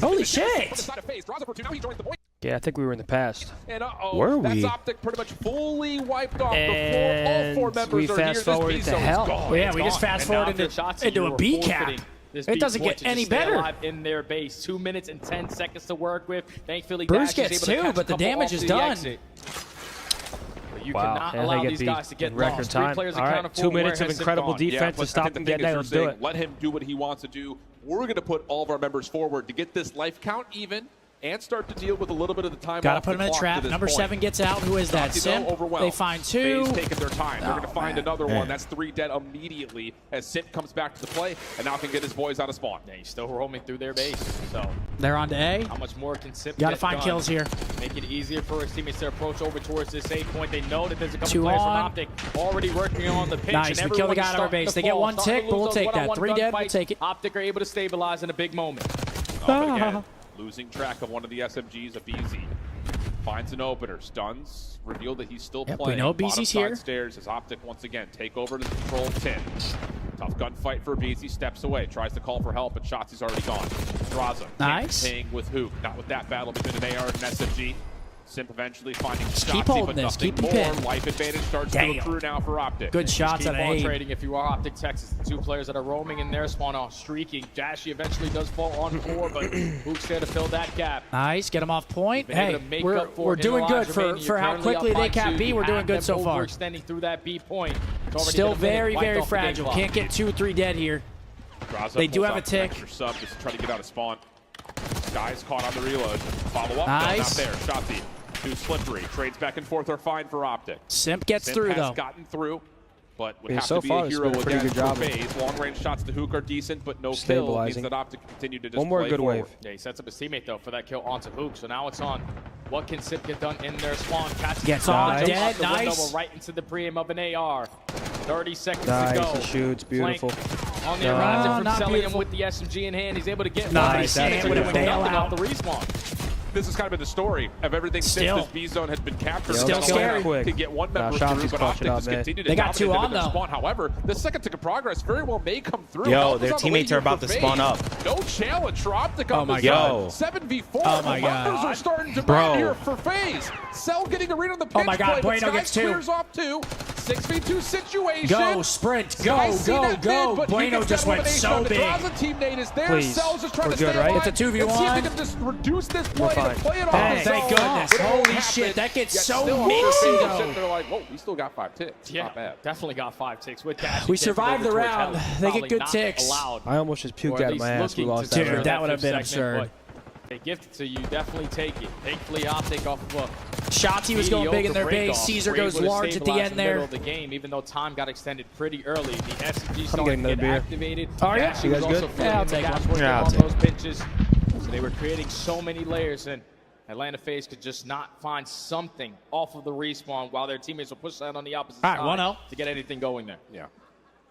Holy shit! Yeah, I think we were in the past. And were we? That's Optic pretty much fully wiped off and before all 4 members we are fast here. forward This to B-zone hell. is gone. Well, yeah, we just fast forward into a B cap. It doesn't get any better. In their base, 2 minutes and 10 seconds to work with. Thankfully, Bruce Dash gets is able to 2, catch but the a couple damage off is the done. exit. But you Wow, cannot and allow they these get guys to beat get in record lost. time. 3 players All right, accounted for. 2 minutes Where of has it incredible gone? defense to stop them getting there. Let's do it. Let him do what he wants to do. We're going to put all of our members forward to get this life count even and start to deal with a little bit of the time. Gotta put him in a trap. Number 7 gets out. Who is that? Simp. They find 2. Faze taking their time. They're going to find another one. Man. That's 3 dead immediately as Simp comes back to the play and now can get his boys out of spawn. Yeah, he's still roaming through their base. So They're on to A. how much more can Simp Gotta get find done? kills here. Make it easier for his teammates to approach over towards this A point. They know that there's a couple 2 players on. from Optic already working on the pinch. Nice, and we kill the guy everyone's on our starting base. to They get fall, 1 starting tick, to but we'll lose take those that. one-on-one 3 dead, we'll gunfights. take it. Optic are able to stabilize in a big moment. But again, losing track of one of the SMGs, a BZ. Finds an opener, stuns, reveal that he's still Yep, playing. we know Bottom BZ's side here. Stairs as Optic once again take over to control 10. Tough gunfight for BZ, steps away, tries to call for help, but Shotzi's already gone. Draza, Nice. paying with Hook, not with that battle between an AR and an SMG. Simp eventually finding Just Shotzi, keep holding but this, nothing keep him more. pinned. Life advantage starts Damn. to accrue now for Optic. Good shots Keep at on A. trading if you are Optic Texas. The 2 players that are roaming in their spawn are streaking. Dashy eventually does fall on 4, but Hook's there to fill that gap. Nice, get him off point. Been able Hey, to make we're up for doing good for how quickly they cap B. We're doing good so far. Extending through that B point. It's already Still been a minute, very, wiped very off the game fragile. clock. Can't get 2 or 3 dead here. Draza They do pulls have a out tick. Extra sub just to try to get out of spawn. Guy's caught on the reload. Follow up, Nice. no, not there. Shotzi, too slippery. Trades back and forth are fine for Optic. Simp gets Simp through, has though. gotten through, but would Yeah, have so to be far a it's hero been a pretty again good job for of Faze. Long-range shots to Hook are decent, but no kill means stabilizing. that Optic continue to just One more play good forward. wave. Yeah, he sets up his teammate, though, for that kill onto Hook. So now it's on. What can Simp get done in their spawn? Catches Gets the on jump dead, off the window, nice. right into the preem of an AR. 30 seconds Nice, to go. he shoots, beautiful. Flank on the No, horizon from not Celium beautiful. with the SMG in hand. He's able to get Nice, one. that's With beautiful. nothing Bail off out. the respawn. This has kind of been the story of everything Still. since this B zone has been captured. Still It's scary. quick to get one member Shotzi's through, but clutching Optic up, has man. continued to They got 2 dominate on, their though. spawn. However, the second tick of progress very well may come through. Yo, Help is their on the way teammates are here about for to spawn Faze. up. No challenge for Optic Oh on my this God. side. 7v4. Oh my The numbers God. are starting to Bro. burn here for Faze. Cell getting a read on the pinch Oh my God, play, but Bueno Sky gets 2. clears off 2. 6v2 situation. Go, sprint, go, Sky's seen go, that go. mid, but he Bueno gets just that went elimination so on the big. Draza teammate is there. Please. Cell's just trying We're to good, stay right? alive It's a 2v1. and see if they can just reduce this play fine. and play it off. Hey, thank So, goodness. but it Holy won't shit, happen. that gets Yet so still, mixy, after though. sitting there like, whoa, we still got 5 ticks. Yeah, Not bad. definitely got 5 ticks with Dash. We survived the round. They get good ticks. I almost just puked out of my ass. We lost that Dude, round. that would have been absurd. They gift it to you, definitely take it. Thankfully, Optic off of a Shotzi was going big in their base. Caesar goes large at the end Middle there. of the game, even though time got extended pretty early. The SMG getting started to another get beer. activated. Are you? Dashy You was guys also good? filling Yeah, I'll in the take gaps, one. working Yeah, I'll on take those pinches. So they were creating so many layers, and Atlanta Faze could just not find something off of the respawn while their teammates will push that on the opposite All right, side 1-0. to get anything going there. Yeah.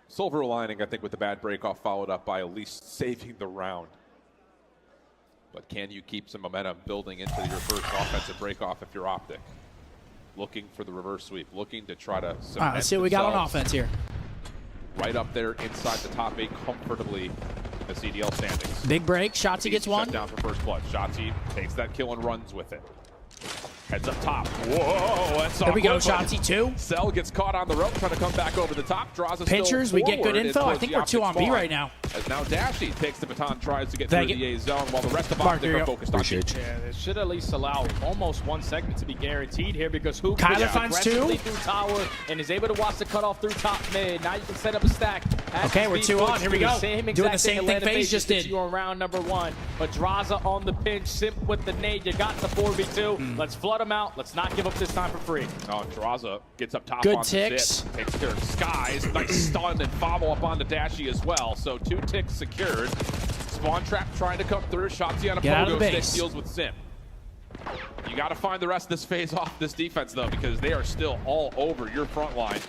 Silver lining, I think, with the bad break-off followed up by at least saving the round. But can you keep some momentum building into your first offensive break-off if you're Optic? Looking for the reverse sweep, looking to try to All right, cement let's see what we got on themselves offense here. right up there inside the top 8 comfortably in the CDL standings. Big break. Shotzi gets Shut 1. down for first blood. Shotzi takes that kill and runs with it. Heads up top. Whoa, that's There we go, awkward, but Shotzi 2. Cell gets caught on the rope, trying to come back over the top. Draws us Pinchers, we get good info. I think we're 2 on B right now. As now Dashy takes the baton, tries to get Thank through you. the A zone, while the rest of Mark, Optic here you are go. focused on B. Appreciate you. Yeah, they should at least allow almost 1 segment to be guaranteed here because Hoop Kyler pushes finds 2. aggressively through tower and is able to watch the cutoff through top mid. Now you can set up a stack. Okay, we're 2 on. Here we go. Doing the same thing Faze just did. You on round number 1, but Draza on the pinch, Simp with the nade. You got the 4v2. Let's flood them out. Let's not give up this time for free. Oh, Draza gets up top Good on ticks. the zip. Takes care of Skies. Nice stun and follow-up onto Dashy as well. So 2 ticks secured. Spawn trap trying to come through. Shotzi on a Get out of pogo the stick, base. deals with Simp. You got to find the rest of this phase off this defense, though, because they are still all over your front line.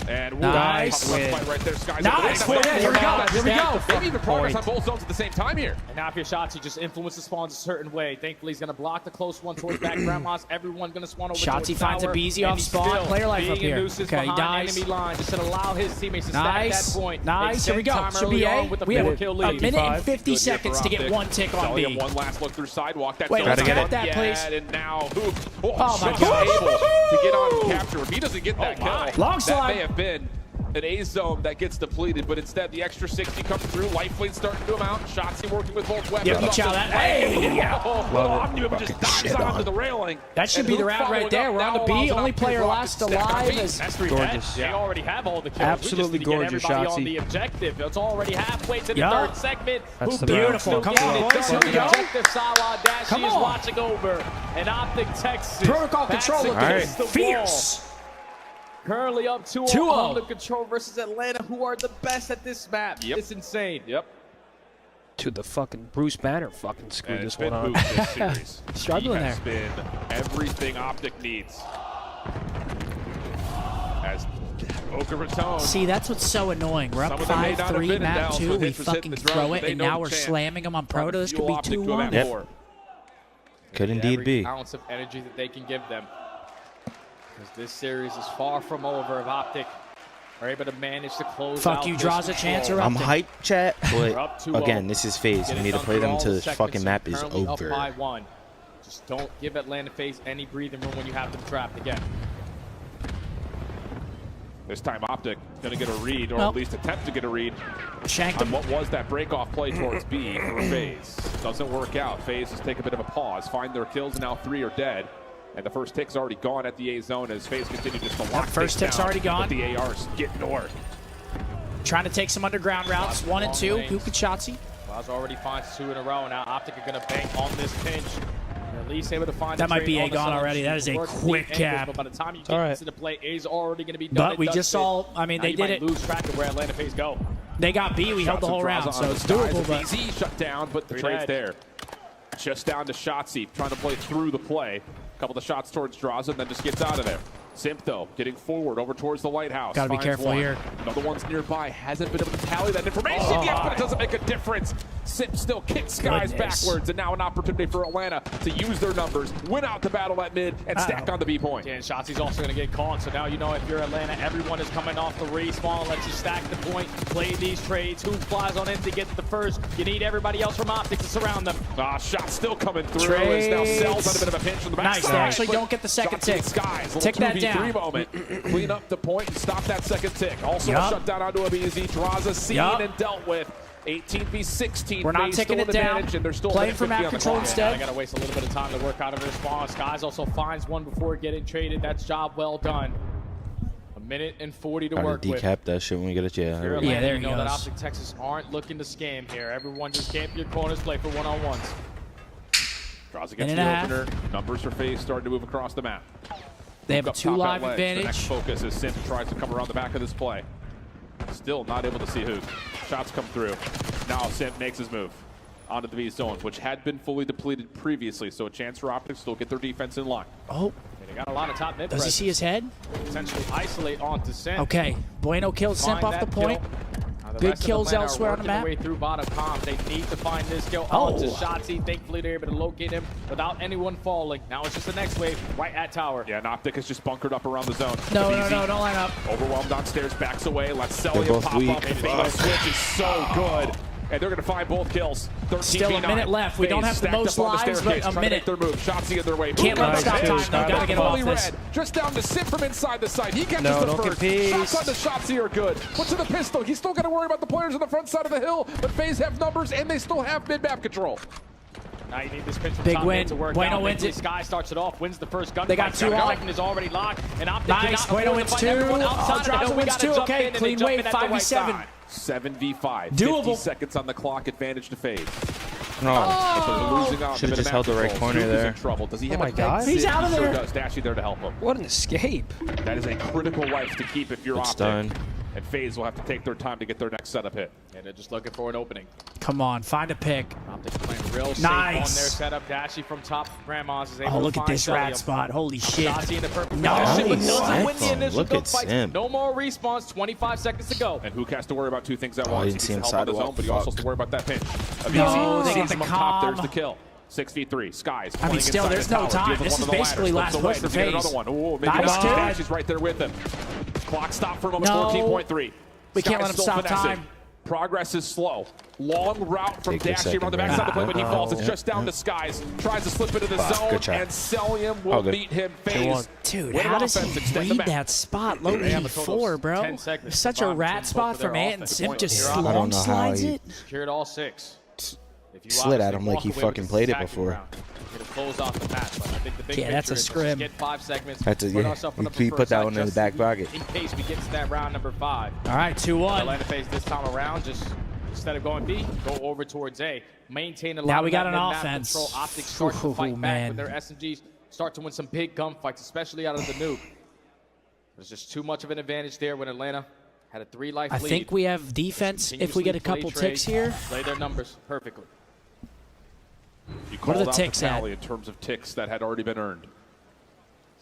And nice. Fight right there. Sky's nice. Here we go. Here we go. Maybe even progress on both zones at the same time here. And now if your shots, you just influence the spawns a certain way. Thankfully, he's going to block the close one towards back grandmas. Everyone going to spawn over Shotsy finds a BZ off spawn. Player life up here. Okay, he dies. Enemy line just to allow his teammates to stack that point. Nice. Here we go. Should be A. We have a minute and 50 seconds to get one tick on B. One last look through sidewalk. Wait, let's get that, please. And now, oh my God. able to get on capture. If he doesn't get that kill, long slide. That may have been an A zone that gets depleted, but instead the extra 60 comes through. Lifeline starting to amount. Shotsy working with both weapons. Yeah, chow that. Hey! Omnium just dives onto the railing. That should be the round right there. We're on the B. Only player last alive is gorgeous. They already have all the kills. Absolutely gorgeous, Shotsy. Shotsy. On the objective. It's already halfway to the third segment. That's beautiful. Come on, boys. Here we go. Come on. Is watching over. And Optic Texas. Protocol control against the fierce. Currently up 2-0 on the control versus Atlanta, who are the best at this map. It's insane. To the fucking Bruce Banner fucking screwed this one on. This series. Struggling there. He has been everything Optic needs. As Boca Raton. See, that's what's so annoying. We're up 5-3, map 2. We fucking throw it, and now we're slamming them on Proto. This could be 2-1. Yep. Could indeed be. Ounce of energy that they can give them. Because this series is far from over if Optic are able to manage to close out. Fuck you, draws a chance or I'm Optic. hyped, chat, but again, this is Faze. We need to play them until this fucking map is over. Up by 1. Just don't give Atlanta Faze any breathing room when you have them trapped again. This time Optic going to get a read, or at least attempt to get a read Shanked on what was that break-off play towards B for Faze. Doesn't work out. Faze has taken a bit of a pause. Find their kills, and now 3 are dead. And the first tick's already gone at the A zone as Faze continues just to lock first tick's down, already gone. But the ARs get north. Trying to take some underground routes. 1 and 2. Who could Shotsy? Waz already finds 2 in a row. Now Optic are going to bank on this pinch. At least able to find that might be A gone already. That is a quick cap. But by the time you get into the play, A's already going to be done. But we just saw, I mean, they did it. Lose track of where Atlanta Faze go. They got B. We held the whole round, so it's doable. But BZ shut down, but the trade's there. Just down to Shotsy, trying to play through the play. A couple of shots towards Draza, and then just gets out of there. Simp, though, getting forward over towards the lighthouse. Gotta be careful here. Another one's nearby. Hasn't been able to tally that information yet, but it doesn't make a difference. Simp still kicks Skies backwards, and now an opportunity for Atlanta to use their numbers, win out the battle at mid, and stack on the B point. And Shotsy's also going to get caught, so now you know if you're Atlanta, everyone is coming off the respawn, lets you stack the point, play these trades. Who flies on in to get the first? You need everybody else from Optic to surround them. Shot still coming through. As now Cell's on a bit of a pinch from the backside. Nice, they actually don't get the second tick. Skies, tick that down. Moment. Clean up the point and stop that second tick. Also shut down onto a BZ. Draza seen and dealt with. 18v16. We're not taking it down. And they're still playing for map control instead. I got to waste a little bit of time to work out of respawn. Skies also finds one before getting traded. That's job well done. A minute and 40 to work with. Decap that shit when we get it. Yeah, there he goes. That goes. Optic Texas aren't looking to scam here. Everyone just camp your corners, play for one-on-ones. Draza gets the opener. Numbers for Faze starting to move across the map. They have a 2 live advantage. The next focus as Simp tries to come around the back of this play. Still not able to see who. Shots come through. Now Simp makes his move onto the B zone, which had been fully dlepleted previously, so a chance for Optic to still get their defense in line. Oh. They got a lot of top mid. Does he see his head? Potentially isolate onto Simp. Okay. Bueno kills Simp off the point. Big kills elsewhere on the map. Way through bottom comms. They need to find this kill onto Shotsy. Thankfully, they're able to locate him without anyone falling. Now it's just the next wave right at tower. Yeah, and Optic is just bunkered up around the zone. No, don't line up. Overwhelmed downstairs, backs away. Let's Celia pop up. The switch is so good. And they're going to find both kills. 13v9. Still a minute left. We don't have the most lives, but a minute. Their move. Shotsy in their way. Can't let them stop time, though. Gotta get him off this. Just down to Simp from inside the site. He catches the first. Shots on the Shotsy are good. But to the pistol, he's still got to worry about the players on the front side of the hill. But Faze have numbers, and they still have mid-map control. Now you need this pitch from big win. To work Bueno out. wins it. Sky starts it off, wins the first gun. They got 2 off. Second is already locked, and Optic nice. Bueno wins 2. Draza wins 2. Okay, clean wave. 5v7. 7v5. Doable. 50 seconds on the clock. Advantage to Faze. Should have just held the right corner there. Trouble. Does he have my God. He's out of there. Does. Dashy there to help him. What an escape. That is a critical life to keep if you're Optic. Done. And Faze will have to take their time to get their next setup hit. And they're just looking for an opening. Come on, find a pick. Optic's playing real safe on their setup. Dashy from top. Grandma's is able Oh, look to at find this rat spot. Holy shit. Shotzi in the purple Nice. position, but doesn't win the initial Look at gunfight. Scump. No more respawns. 25 seconds to go. And Hook has to worry about two things at I once. didn't He see him needs to help on his sidewalk. own, but he also has to worry about that pinch. No, they sees get him the up top. calm. There's the kill. 6v3. Skies. I mean, still, there's no time. This is basically last push for Faze. Another one. Ooh, maybe Nice, not. dude. Dashy's right there with him. Clock stopped for a moment. No. 14.3. We can't Sky's let him still stop finessing. time. Progress is slow. Long route from Take your Dashy around the second backside of the play, round. but he falls. It's just down to Skies. Tries to slip into the Good zone, try. and Celium will good. beat him. Faze. Dude, Win how on does offense, he extend the read map. that spot? Low They have a total 84, of bro. 10 seconds. Such a Bomb rat to spot for their from Ant, and offense. Simp just I don't know long how slides he- it. Secured all 6. If you Slid at obviously him like walk he away with fucking this played it stacking before. round, it'll close off the match. But I think the big Yeah, that's a picture is scrim. Get 5 segments. That's a- put yeah. ourselves on the We put preferred that side one in the just back pocket. In case we get to that round number 5. All right, 2-1. Atlanta Faze this time around, just instead of going B, go over towards A. Maintain a lot Now of we got that an mid-map offense. control. Optic start to Ooh, fight back man. with their SMGs. Start to win some big gunfights, especially out of the nuke. There's just too much of an advantage there when Atlanta had a 3-life I lead. think we have defense if we get a couple ticks here. Play their numbers perfectly. You What are called the out ticks at? tally in terms of ticks that had already been earned.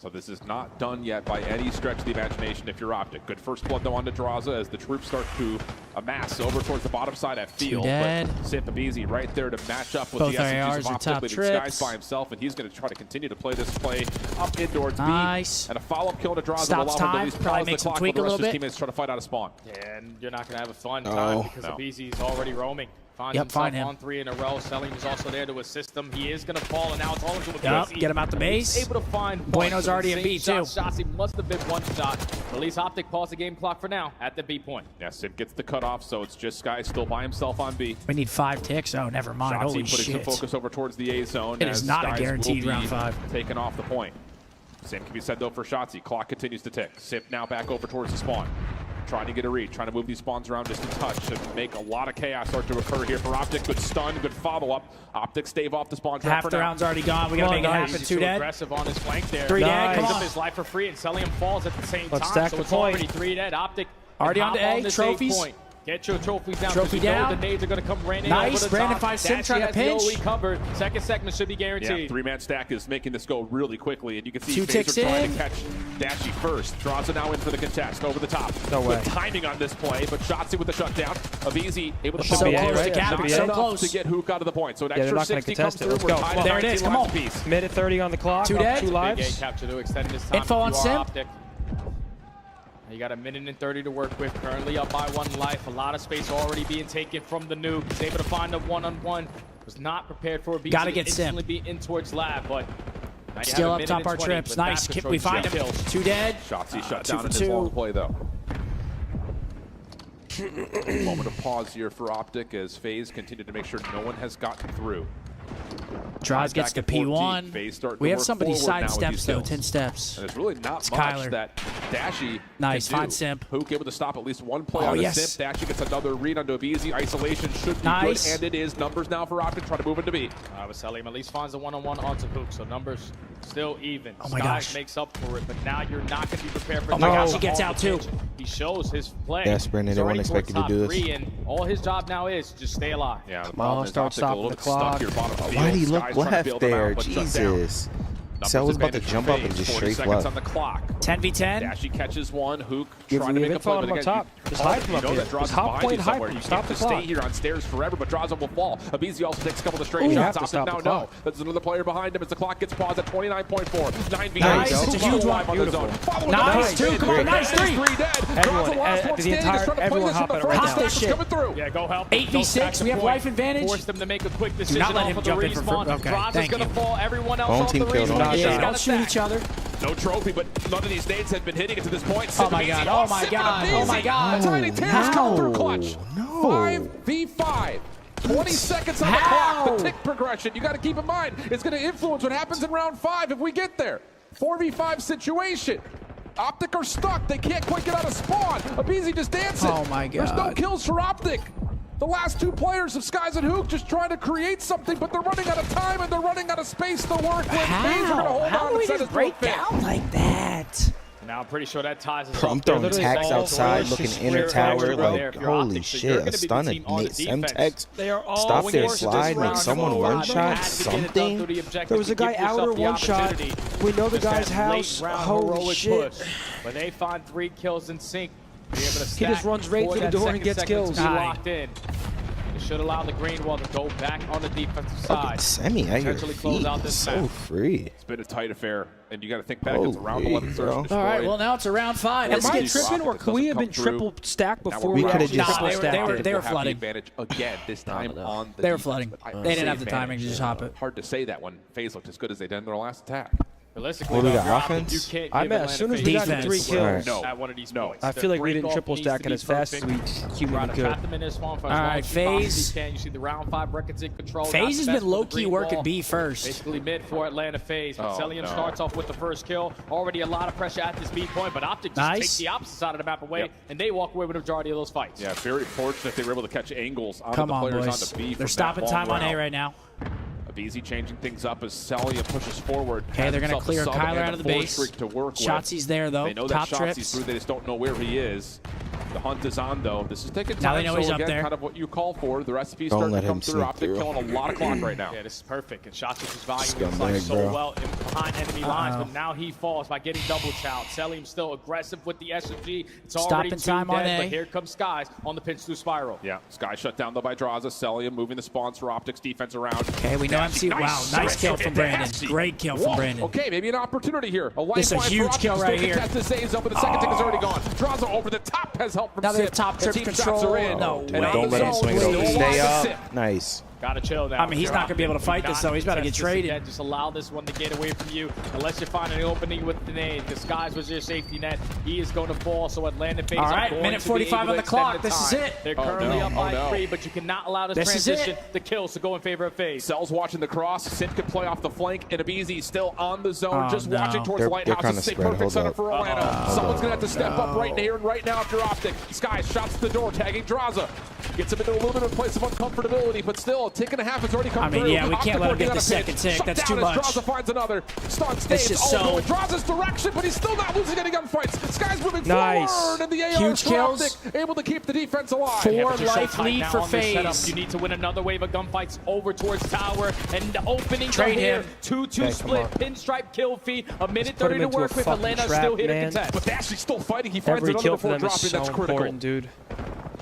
So this is not done yet by any stretch of the imagination if you're Optic. Good first blood though onto Draza as the troops start to amass over towards the bottom side at field. dead. But Simp easy right there to match up with Both the our SMGs ARs of are Optic, top leading trips. Skies by himself, and he's going to try to continue to play this play up indoors. Nice. And a follow-up kill to Draza Stops will allow him to time, at least probably pause the makes him clock tweak while a the rest of little his bit. teammates try to fight out of spawn. And you're not going to have a fun No. time because No. Abizi's already roaming. Finds Yep, himself find him. on 3 in a row. Selim is also there to assist him. He is going to fall, and now it's all into a Yup, Abizi. get him out the base. He's able to find one. Bueno's So the already in same B, shot, too. Shotzi must have been one shot. At least Optic paused the game clock for now at the B point. Yeah, Simp gets the cutoff, so it's just Sky still by himself on B. We need 5 ticks. Oh, never mind. Shotzi Holy putting some shit. focus over towards the A zone. It is as not a Skies guaranteed will be round 5. Taken off the point. Same can be said though for Shotzi. Clock continues to tick. Simp now back over towards the spawn. Trying to get a read, trying to move these spawns around just a touch and make a lot of chaos start to occur here for Optic. Good stun, good follow-up. Optic stave off the spawn trap Half for the now. round's already gone. We got to make it happen. He's 2 too dead. aggressive on his flank there. 3 dead. Come Gives him on. his life for free, and Celium falls at the same Let's time. stack So the it's point. already 3 dead. Optic Already can on to hop A, this trophies. point. Get your trophies down. Trophy 'cause you know down. The nades are going to come raining Nice. over the Brandon top. finds Sim Dashy trying to has the pinch. OE covered. Second segment should be Yeah, guaranteed. 3-man stack is making this go really quickly, and you can see 2 ticks Fazer trying in. to catch Dashy first. Draza now in for the contest, over the top. No way. Good timing on this play, but Shotzi with the shutdown. Avizi able to Should So be A, close right? to Yeah, cap. should be So A. enough close. to get Hook out of the point. So an they're extra not gonna 60 contest comes it. Let's through. go. We're tied Come at on. There it 19 is. Come lives on. apiece. Minute 30 on the clock. 2 up dead. 2 Big A lives. capture to extend this time. Info if on you are Sim. Optic. You got a minute and 30 to work with. Currently up by 1 life. A lot of space already being taken from the nuke. He's able to find a one-on-one. Was not prepared for a beat. Gotta get Sim. Instantly be in towards lab, but now you Still have a up minute top and our 20 trips. with Nice. map We control. find him. Kills. 2 dead. Shotzi shut 2 down for in this 2. long play, though. Moment of pause here for Optic as Faze continued to make sure no one has gotten through. Draws gets to Back at 14. P1. Faze starting We to have work somebody forward now side with steps, these though. kills. 10 steps. And there's really not It's much Kyler. that Dashy Nice, can do. fine Simp. Hook able to stop at least one play Oh, on yes. the Simp. Dashy gets another read onto Abizi. Isolation should be Nice. good, and it is. Numbers now for Optic trying to move into B. Selim at least finds a one-on-one onto Hook, so numbers still even. Oh my Skies gosh. makes up for it, but now you're not going to be prepared for. Oh my the gosh, ball he gets on out the too. pitch. He shows his play. Yes, Brandon, He's they already weren't expecting towards to do top this. 3, and all his job now is just stay alive. Yeah, the on, problem is start Optic a stopping little the bit stuck clock. here bottom of the Why did field. he look Skies trying to left bail them there? out, but shut down. Jesus. So I was about to Numbers jump up and advantage just for Faze. strafe 40 seconds left. on the clock. 10v10. Dashy catches one. Hook Give trying to him make a info play, on but him up again, top. you, Just hide from up know here. that Draza's Just hop behind point, you hide somewhere. him. You Stop can't the just stay clock. here on stairs forever, but Draza will fall. Abizi also takes a couple of straight Ooh, you shots. have to Optic stop now the clock. no. There's another player behind him as the clock gets paused at 29.4. 9v9. Nice. Hook It's a still huge alive one. on the zone. Beautiful. Following Nice, the two. Come on, nice three. 3 dead. Everyone, Draza last one the standing, entire- just trying to play everyone this hop in it the right front. now. Stack is Shit. coming through. Yeah, go help. 8v6. We have life advantage. Force them to make a quick decision not let off him of the jump in for respawn. okay, Draza's thank gonna you. fall. Everyone else Wrong off team the killed respawn. him. He's Yeah, got don't a shoot stack. each other. No trophy, but none of these nades have been hitting it to this point. Oh my God, oh my God, oh my God. Tiny Tails coming through No, clutch. no. 5v5. 20 seconds on the How? clock. The tick progression, you got to keep in mind, it's going to influence what happens in round 5 if we get there. 4v5 situation. Optic are stuck. They can't quite get out of spawn. Abizi just dancing. Oh my There's no God. kills for Optic. The last 2 players of Skies and Hook just trying to create something, but they're running out of time and they're running out of space to work with. Faze are gonna hold How on do and we set just his break throat fit. down like that? Now I'm pretty sure that ties us Bro, I'm up. throwing They're tags literally outside, all looking just inner square tower, right like, there. If you're holy Optic, so shit, you're a gonna be the stun, team on the Sem defense. text, They are all stop their forced to slide, just make run someone forward. one-shot, Had to get it done something. through the objective There was to a guy give yourself outer the one shot. opportunity. We know the Just guy's that house. late round Holy heroic shit. push. When they find 3 kills in sync, be able to He stack just runs right for through the that door and second gets segment kills. to be locked in. It should allow the green wall to go back on the defensive Fucking side. Semi at your Potentially close feet. out this So map. free. It's been a tight affair, and you got to think back. It's around Holy, 11 search bro. and destroy. All right, well, now it's a round 5. Am Let's I get tripping, or could we have been triple stacked before We we could've actually just- triple Nah, stacked they were it? they were We'll have the flooding. advantage again this time on the They were defense, flooding. but I They would didn't say have the timing advantage. to just hop it. Hard to say that when Faze looked as good as they did in their last attack. Realistically, What do we though, got, if you're Optic, offense? you can't I give meant as Atlanta soon as Faze we got the Defense. 3 kills, No. at one of these No. points. I feel like we didn't break-off triple needs stack to it be as fast as we perfect. humanly Try to could. trap them in this spawn for as All long right, as you possibly Faze. can. You see the round 5 records in control. Not FaZe the has best been with the low-key green working wall. B first. Basically mid for Atlanta Faze. But Oh, Celium no. starts off with the first kill. Already a lot of pressure at this B point, but Optic just Nice. takes the opposite side of the map away, Yep. and they walk away with the majority of those fights. Yeah, very fortunate they were able to catch angles on Come the on, players boys. on the B. They're from stopping that time long on A round. right now. Abizi changing things up as Celia pushes forward. Okay, Has they're going to himself a clear sub Kyler and out a of the force base. streak to work with. Shotzi's there, though. They know Top that Shotzi's trips. through. They just don't know where he is. The hunt is on, though. This is taking time. Now they know so he's up again, there. kind of what you call for. The recipe's Don't starting let to come him through. sneak Optic through. killing a lot of clock right now. Yeah, this is perfect. And Shotzi's volume Scumbag, is like so bro. well in behind enemy lines, but now he falls by getting double chow. Celium's still aggressive with the SMG. It's already Stopping two time on dead, A. but here comes Skies on the pinch through spiral. Yeah, Sky shut down though by Draza. Celia moving the spawns for Optics defense around. Okay, we know MC. Wow, nice kill from Brandon. Great kill from Brandon. Okay, maybe an opportunity here. A This is a lifeline huge for kill Optics. right Still here. contest the saves up, but the second tick is already gone. Draza over the top has help from Now they have Sip. top The trip team control. shots are in. No And way. on Don't the let him zone, swing it still over. alive Stay is up. Sip. Nice. Gotta chill now. I mean, he's not gonna be able to fight this, though. He's about to get traded. Again. Just allow this one to get away from you. Unless you find an opening with the nade. The Skies was your safety net. He is going to fall, so Atlanta Faze All are right, going minute to be 45 able on to the clock. extend the This is time. it. They're Oh, currently no. up by Oh, no. 3, but you cannot allow this This is transition, it. the kills to go in favor of Faze. Cell's watching the cross. Sim can play off the flank, and Abizi still on the zone, Oh, just no. watching towards They're Lighthouse. kinda It's a spread. perfect Hold center up. for Atlanta. Someone's going to have to step up right here and right now if you're Optic. Sky shots to the door, tagging Draza. Gets him into a little bit of a place of uncomfortability, but still, a tick and a half has already come I mean, through. yeah, we can't Optic let him working get on the a second pitch. tick. Shut That's down too as much. Draza finds another. Stun This stays is all so- going Draza's direction, but he's still not losing any gunfights. Sky's moving Nice. forward, and the AR Huge for kills. Optic, able to keep the defense alive. Four Yeah, but you're so life tight lead now for on this setup. FaZe. You need to win another wave of gunfights over towards tower, and the openings are Trade here. him. 2-2 Okay, split, come pinstripe kill feed, a minute put 30 him to into a work with. fucking Atlanta trap, still here man. to contest. But Dashley's still fighting. He finds Every another kill for before them is dropping. so That's critical. important, dude.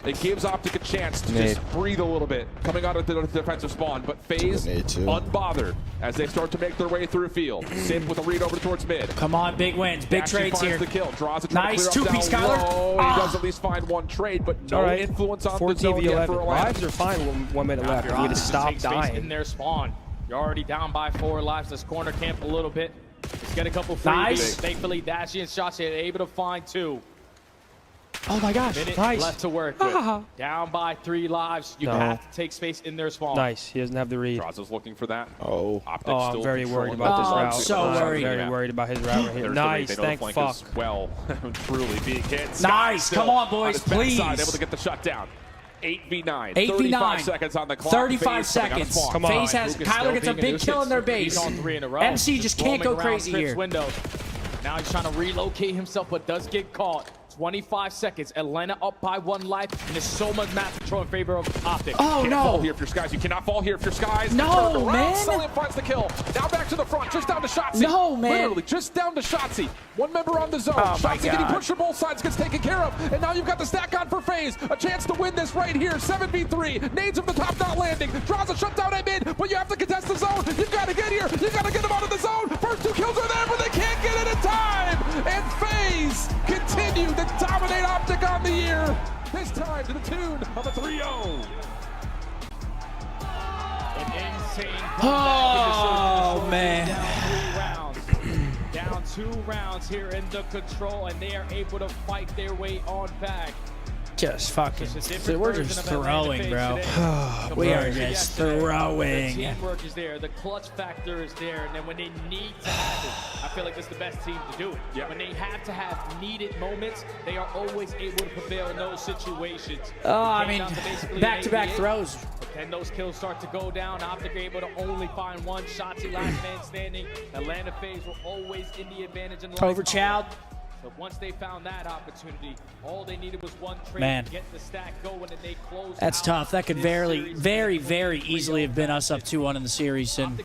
It gives Optic a chance to Nade. just breathe a little bit coming out of the defensive spawn, but FaZe Nade too. unbothered as they start to make their way through field. Sid with a read over towards mid. Come on, big wins, big Actually trades finds here. the kill. Draws a Nice, clear up two-piece, down Skyler. low. Ah. He does at least find one trade, but no All right. influence on 4 the zone yet TV11. for Atlanta. Lives are fine. 1 minute left. Your We need to options stop take space in dying. their spawn. You're already down by 4 lives. This corner camp a little bit. Let's get a couple freebies. Nice. Thankfully, Dashy and Shotzi are able to find 2. Oh my gosh. Minute Nice. left to work with. Down by 3 lives. You No. have to take space in their spawn. Nice. He doesn't have the read. Draws is looking for that. Oh. Optic Oh, I'm still very worried controlling about Oh, this I'm route. so worried. Very worried about his route right here. There's the Nice. read. They know Thank the flank fuck. as well. Truly being hit. Nice. Still Come on, boys, his backside, please. able to get the shutdown. 8v9. 8v9. 35 seconds on the clock. 35 FaZe coming out of seconds. spawn. Come on. FaZe has, Lucas Kyler still gets a being big a kill in their nuisance. base. He's on 3 in a row. MC just can't go roaming around crazy Trips here. window. Now he's trying to relocate himself, but does get caught. 25 seconds. Atlanta up by 1 life, and there's so much map control in favor of Optic. Oh, Can't no. fall here if you're Skies. You cannot fall here if you're Skies. No, Turned around. man. Celia finds the kill. Now back to the front, just down to Shotzi. No, man. Literally, just down to Shotzi. 1 member on the zone. Oh, my Shotzi getting God. pushed from both sides, gets taken care of. And now you've got the stack on for FaZe. A chance to win this right here. 7v3. Nades from the top not landing. Draws a shutdown at mid, but you have to contest the zone. You've got to get here. You've got to get them out of the zone. First 2 kills are there, but they can't get it in time. And FaZe continue to dominate Optic on the year. This time to the tune of a 3-0. An insane Oh, comeback. man. Down 3 rounds. Down 2 rounds here in the control, and they are able to fight their way on back. Just fucking, It's a different we're version just of Atlanta throwing, Faze bro. today. We are Compared to just yesterday. throwing. The teamwork is there. The clutch factor is there. And then when they need to have it, I feel like it's the best team to do it. Yeah. When they have to have needed moments, they are always able to prevail in those situations. I It mean, came down to basically back-to-back 88. throws. But then those kills start to go down. Optic are able to only find 1. Shotzi last man standing. Atlanta Faze were always in the advantage. In the Overchild. So once they found that opportunity, all they needed was one trade Man. to get the stack going, and they closed That's out tough. That could this very, series. very, very easily have been us up 2-1 in the series. And